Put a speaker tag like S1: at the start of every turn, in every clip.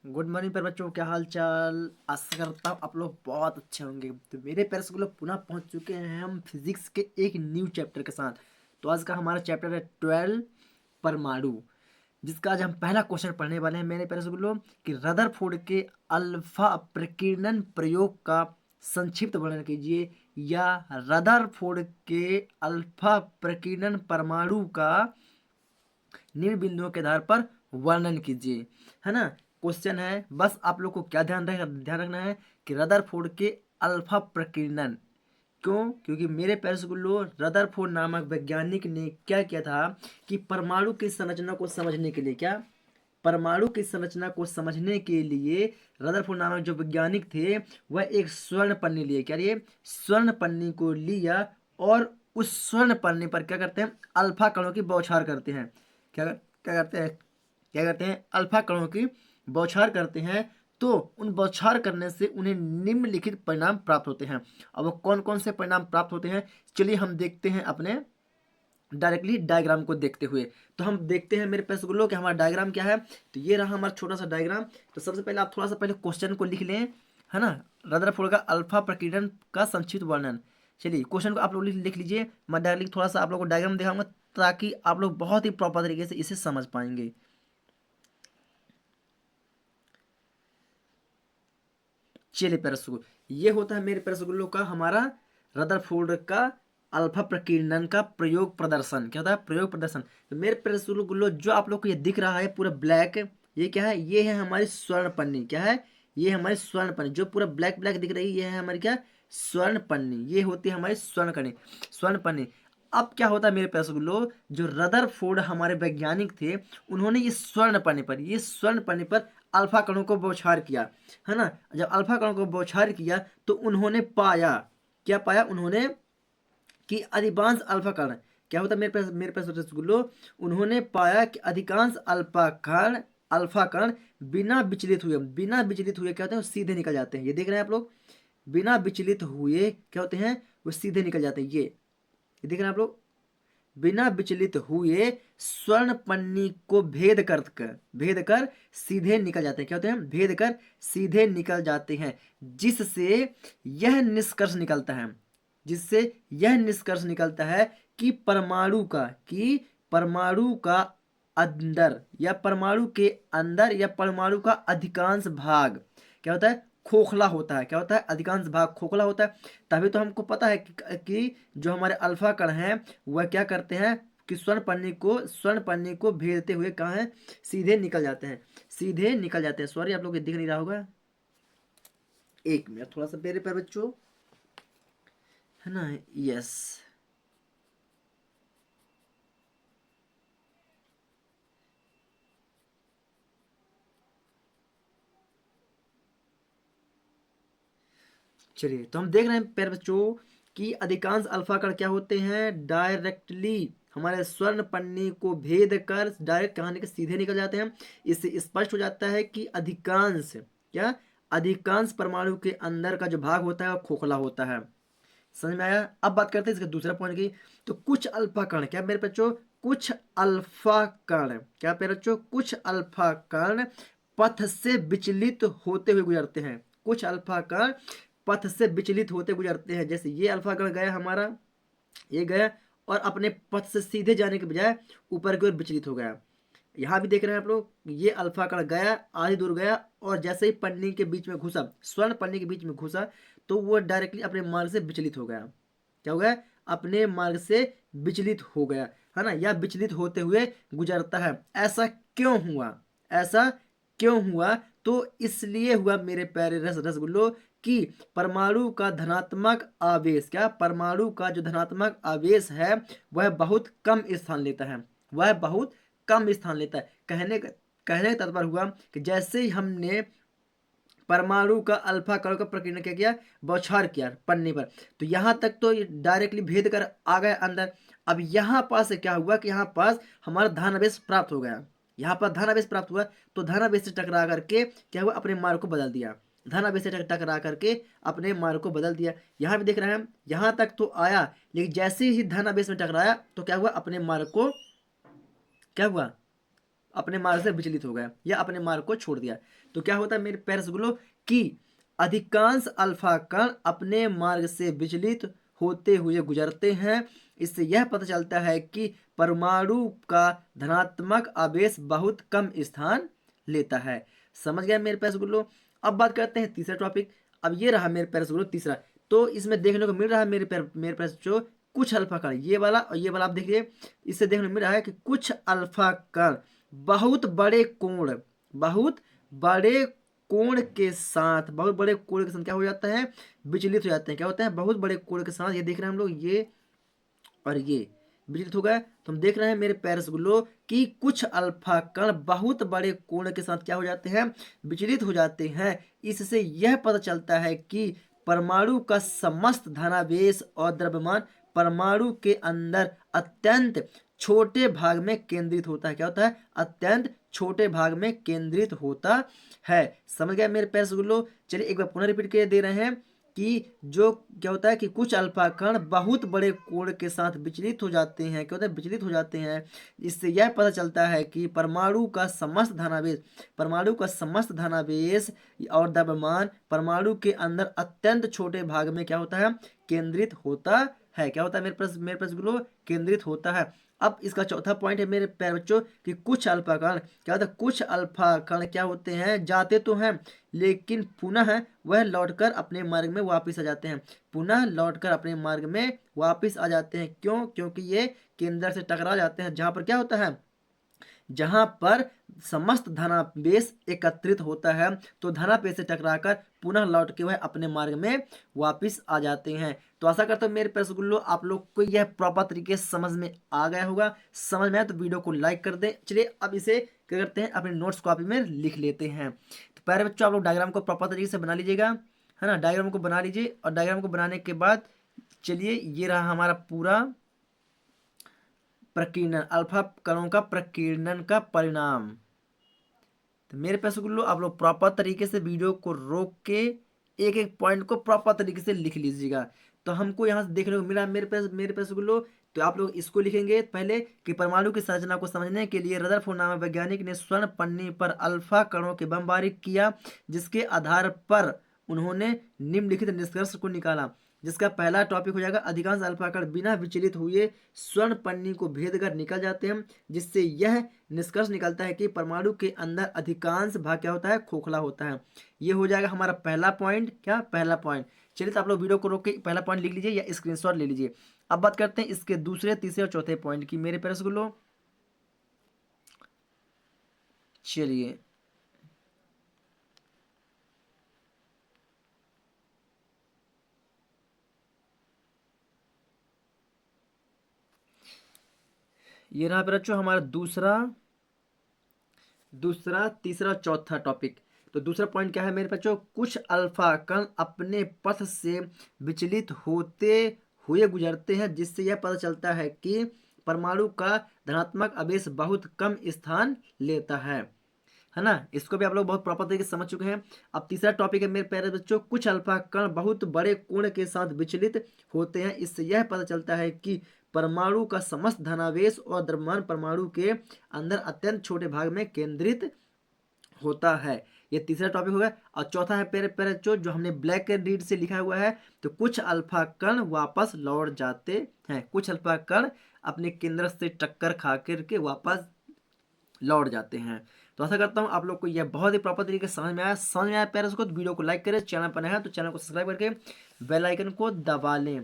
S1: Good morning पर बच्चों, क्या हाल चाल। आशा करता हूँ आप लोग बहुत अच्छे होंगे। तो मेरे पेरेंट्स को लोग पुनः पहुंच चुके हैं हम फिजिक्स के एक न्यू चैप्टर के साथ। तो आज का हमारा चैप्टर है 12 परमाणु, जिसका आज हम पहला क्वेश्चन पढ़ने वाले हैं मेरे पेरेंट्स को लोग कि रदरफोर्ड के अल्फा प्रकीर्णन प्रयोग का संक्षिप्त वर्णन कीजिए, या रदरफोर्ड के अल्फा प्रकीर्णन परमाणु का निम्न बिंदुओं के आधार पर वर्णन कीजिए। है ना। क्वेश्चन है, बस आप लोग को क्या ध्यान रखना है कि रदरफोर्ड के अल्फा प्रकीर्णन। क्यों? क्योंकि मेरे पैरसुल्लो रदरफोर्ड नामक वैज्ञानिक ने क्या किया था कि परमाणु की संरचना को समझने के लिए परमाणु की संरचना को समझने के लिए रदरफोर्ड नामक जो वैज्ञानिक थे वह एक स्वर्ण पन्नी लिए। क्या लिए? स्वर्ण पन्नी को लिया, और उस स्वर्ण पन्नी पर क्या करते हैं? अल्फा कणों की बौछार करते हैं। क्या करते हैं? अल्फा कणों की बौछार करते हैं। तो उन बौछार करने से उन्हें निम्नलिखित परिणाम प्राप्त होते हैं। अब वो कौन कौन से परिणाम प्राप्त होते हैं, चलिए हम देखते हैं अपने डायरेक्टली डायग्राम को देखते हुए। तो हम देखते हैं मेरे पास गुल्लो कि हमारा डायग्राम क्या है। तो ये रहा हमारा छोटा सा डायग्राम। तो सबसे पहले आप थोड़ा सा पहले क्वेश्चन को लिख लें, है ना। रदरफोर्ड का अल्फा प्रकीर्णन का संक्षिप्त वर्णन। चलिए क्वेश्चन को आप लोग लिख लीजिए। मैं डायरेक्टली थोड़ा सा आप लोग को डायग्राम दिखाऊंगा ताकि आप लोग बहुत ही प्रॉपर तरीके से इसे समझ पाएंगे। चलिए पैरासुल, ये होता है मेरे पैरासुल्लो का हमारा रदरफोर्ड का अल्फा प्रकीर्णन का प्रयोग प्रदर्शन। क्या होता है? प्रयोग प्रदर्शन। तो मेरे पैरासुल्लो जो आप लोग को ये दिख रहा है पूरा ब्लैक, ये क्या है? ये है हमारी स्वर्ण पन्नी। क्या है? ये हमारी स्वर्ण पन्नी जो पूरा ब्लैक ब्लैक दिख रही है, ये है हमारी क्या? स्वर्ण पन्नी। ये होती है हमारी स्वर्ण पन्नी। अब क्या होता है मेरे पैरासुल्लो, जो रदरफोर्ड हमारे वैज्ञानिक थे, उन्होंने ये स्वर्ण पन्नी पर अल्फा कणों को बौछार किया। है ना। जब अल्फा कणों को बौछार किया तो उन्होंने पाया, क्या पाया उन्होंने, कि अधिकांश अल्फा कण, क्या होता है मेरे पास रसगुल्लो, उन्होंने पाया कि अधिकांश अल्फा कण बिना विचलित हुए क्या होते हैं? वो सीधे निकल जाते हैं। ये देख रहे हैं आप लोग, बिना विचलित हुए क्या होते हैं? वो सीधे निकल जाते हैं। ये देख रहे हैं आप लोग, बिना विचलित हुए स्वर्ण पन्नी को भेद कर सीधे निकल जाते हैं। क्या होते हैं? भेद कर सीधे निकल जाते हैं। जिससे यह निष्कर्ष निकलता है जिससे यह निष्कर्ष निकलता है कि परमाणु का अंदर या परमाणु का अधिकांश भाग क्या होता है? खोखला होता है। क्या होता है? अधिकांश भाग खोखला होता है। तभी तो हमको पता है कि जो हमारे अल्फा कण हैं वह क्या करते हैं कि स्वर्ण पन्नी को भेदते हुए कहाँ है? सीधे निकल जाते हैं। सॉरी, आप लोग को दिख नहीं रहा होगा, एक मिनट थोड़ा सा मेरे पर बच्चों, है ना। यस, चलिए तो हम देख रहे हैं प्यारे बच्चों कि अधिकांश अल्फा कण क्या होते हैं? डायरेक्टली हमारे स्वर्ण पन्नी को भेद कर डायरेक्ट कहानी के सीधे निकल जाते हैं। इससे स्पष्ट हो जाता है कि अधिकांश परमाणु के अंदर का जो भाग होता है वो खोखला होता है। समझ में आया? अब बात करते हैं इसके दूसरा पॉइंट की। तो कुछ अल्फा कण, क्या मेरे बच्चों? कुछ अल्फा कण, क्या मेरे बच्चों? कुछ अल्फा कण पथ से विचलित होते हुए गुजरते हैं। कुछ अल्फा कण पथ से विचलित होते गुजरते हैं। जैसे ये अल्फा कण गया हमारा, ये गया और अपने पथ से सीधे जाने के बजाय ऊपर की ओर विचलित हो गया। यहाँ भी देख रहे हैं आप लोग, ये अल्फा कण गया, आधी दूर गया, और जैसे ही पन्नी के बीच में घुसा, स्वर्ण पन्नी के बीच में घुसा, तो वो डायरेक्टली अपने मार्ग से विचलित हो गया। क्या हो गया? अपने मार्ग से विचलित हो गया, है ना, या विचलित होते हुए गुजरता है। ऐसा क्यों हुआ? तो इसलिए हुआ मेरे प्यारे रसगुल्लो कि परमाणु का जो धनात्मक आवेश है वह बहुत कम स्थान लेता है। कहने का तात्पर्य हुआ कि जैसे ही हमने परमाणु का अल्फा कण का प्रकीर्णन क्या किया? बौछार किया पन्नी पर, तो यहाँ तक तो डायरेक्टली भेद कर आ गए अंदर। अब यहाँ पास से क्या हुआ कि यहाँ पास हमारा धनावेश प्राप्त हो गया। यहाँ पर धनावेश प्राप्त हुआ तो धनावेश से टकरा करके क्या हुआ? अपने मार्ग को बदल दिया। धनावेश से टकरा करके अपने मार्ग को बदल दिया। यहाँ भी देख रहे हैं हम, यहाँ तक तो आया, लेकिन जैसे ही धनावेश में टकराया तो क्या हुआ? अपने मार्ग को क्या हुआ? अपने मार्ग से विचलित हो गया या अपने मार्ग को छोड़ दिया। तो क्या होता है मेरे प्यारे रसगुल्लों कि अधिकांश अल्फा कण अपने मार्ग से विचलित होते हुए गुजरते हैं। इससे यह पता चलता है कि परमाणु का धनात्मक आवेश बहुत कम स्थान लेता है। समझ गया मेरे प्यारे रसगुल्लों। अब बात करते हैं तीसरा टॉपिक। अब ये रहा मेरे प्यारे रसगुल्लों तीसरा। तो इसमें देखने को मिल रहा है मेरे प्यारे जो कुछ अल्फा कण, ये वाला और ये वाला आप देखिए, इससे देखने को मिल रहा है कि कुछ अल्फा कण बहुत बड़े कोण बहुत बड़े कोण के साथ क्या हो जाता है, विचलित हो जाते हैं। क्या होता है, बहुत बड़े कोण के साथ, ये देख रहे हैं हम लोग, ये और ये विचलित हो गए। तो हम देख रहे हैं मेरे प्यारे रसगुल्लों कि कुछ अल्फा कण बहुत बड़े कोण के साथ क्या हो जाते हैं, विचलित हो जाते हैं। इससे यह पता चलता है कि परमाणु का समस्त धनावेश और द्रव्यमान परमाणु के अंदर अत्यंत छोटे भाग में केंद्रित होता है। क्या होता है, अत्यंत छोटे भाग में केंद्रित होता है। समझ गया मेरे प्यारे रसगुल्लों। चलिए एक बार पुनः रिपीट के दे रहे हैं कि जो क्या होता है कि कुछ अल्फा कण बहुत बड़े कोण के साथ विचलित हो जाते हैं। क्या होता है, विचलित हो जाते हैं। इससे यह पता चलता है कि परमाणु का समस्त धनावेश और द्रव्यमान परमाणु के अंदर अत्यंत छोटे भाग में क्या होता है, केंद्रित होता है। क्या होता है मेरे पास गुलो, केंद्रित होता है। अब इसका चौथा पॉइंट है मेरे प्यारे बच्चों कि कुछ अल्फा कण क्या होता है, कुछ अल्फा कण क्या होते हैं, जाते तो हैं लेकिन पुनः वह लौटकर अपने मार्ग में वापस आ जाते हैं। पुनः लौटकर अपने मार्ग में वापस आ जाते हैं। क्यों? क्योंकि ये केंद्र से टकरा जाते हैं, जहां पर क्या होता है, जहां पर समस्त धनावेश एकत्रित होता है। तो धनावेश से टकराकर पुनः लौट के वह अपने मार्ग में वापस आ जाते हैं। तो आशा करता हूँ मेरे प्यारे रसगुल्लों आप लोग को यह प्रॉपर तरीके से समझ में आ गया होगा। समझ में आया तो वीडियो को लाइक कर दें। चलिए अब इसे क्या करते हैं, अपने नोट्स कॉपी में लिख लेते हैं। तो प्यारे बच्चों आप लोग डायग्राम को प्रॉपर तरीके से बना लीजिएगा, है ना। डायग्राम को बना लीजिए और डायग्राम को बनाने के बाद चलिए ये रहा हमारा पूरा प्रकीर्णन, अल्फा कणों का प्रकीर्णन का परिणाम। तो मेरे प्यारे रसगुल्लों आप लोग प्रॉपर तरीके से वीडियो को रोक के एक एक पॉइंट को प्रॉपर तरीके से लिख लीजिएगा। तो हमको यहाँ से देखने को मिला मेरे प्यारे रसगुल्लों। तो आप लोग इसको लिखेंगे पहले कि परमाणु की संरचना को समझने के लिए रदरफोर्ड नामक वैज्ञानिक ने स्वर्ण पन्नी पर अल्फा कणों के बमबारी किया, जिसके आधार पर उन्होंने निम्नलिखित निष्कर्ष को निकाला। जिसका पहला टॉपिक हो जाएगा, अधिकांश अल्फा कण बिना विचलित हुए स्वर्ण पन्नी को भेद कर निकल जाते हैं, जिससे यह निष्कर्ष निकलता है कि परमाणु के अंदर अधिकांश भाग क्या होता है, खोखला होता है। ये हो जाएगा हमारा पहला पॉइंट। क्या पहला पॉइंट? चलिए तो आप लोग वीडियो को रोक के पहला पॉइंट लिख लीजिए या स्क्रीनशॉट ले लीजिए। अब बात करते हैं इसके दूसरे, तीसरे और चौथे पॉइंट की मेरे प्यारे रसगुल्लों। चलिए ये रहा बच्चों हमारा दूसरा तीसरा चौथा टॉपिक। तो दूसरा पॉइंट क्या है मेरे बच्चों, कुछ अल्फा कण अपने पथ से विचलित होते हुए गुजरते हैं, जिससे यह पता चलता है कि परमाणु का धनात्मक आवेश बहुत कम स्थान लेता है ना। इसको भी आप लोग बहुत प्रॉपर तरीके से समझ चुके हैं। अब तीसरा टॉपिक है मेरे प्यारे बच्चों, कुछ अल्फा कण बहुत बड़े कोण के साथ विचलित होते हैं। इससे यह पता चलता है कि परमाणु का समस्त धनावेश और द्रव्यमान परमाणु के अंदर अत्यंत छोटे भाग में केंद्रित होता है। ये तीसरा टॉपिक होगा। और चौथा है पेरे पेरे जो हमने ब्लैक रीड से लिखा हुआ है, तो कुछ अल्फा कण वापस लौट जाते हैं। कुछ अल्फा कण अपने केंद्र से टक्कर खा करके वापस लौट जाते हैं। तो आशा करता हूँ आप लोग को यह बहुत ही प्रॉपर तरीके से समझ में आया प्यारे। उसको तो वीडियो को लाइक करें, चैनल पर नया है तो चैनल को सब्सक्राइब करके बेल आइकन को दबा लें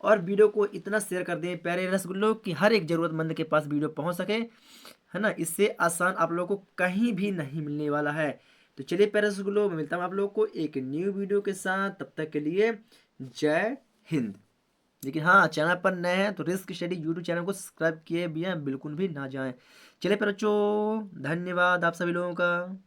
S1: और वीडियो को इतना शेयर कर दें प्यारे रसगुल्लों कि हर एक जरूरतमंद के पास वीडियो पहुंच सके, है ना। इससे आसान आप लोगों को कहीं भी नहीं मिलने वाला है। तो चलिए प्यारे रसगुल्लों, मैं मिलता हूँ आप लोगों को एक न्यू वीडियो के साथ। तब तक के लिए जय हिंद। लेकिन हाँ, चैनल पर नए हैं तो रिस्क स्टडी यूट्यूब चैनल को सब्सक्राइब किए बिना बिल्कुल भी ना जाएं। चलिए प्यारे बच्चों, धन्यवाद आप सभी लोगों का।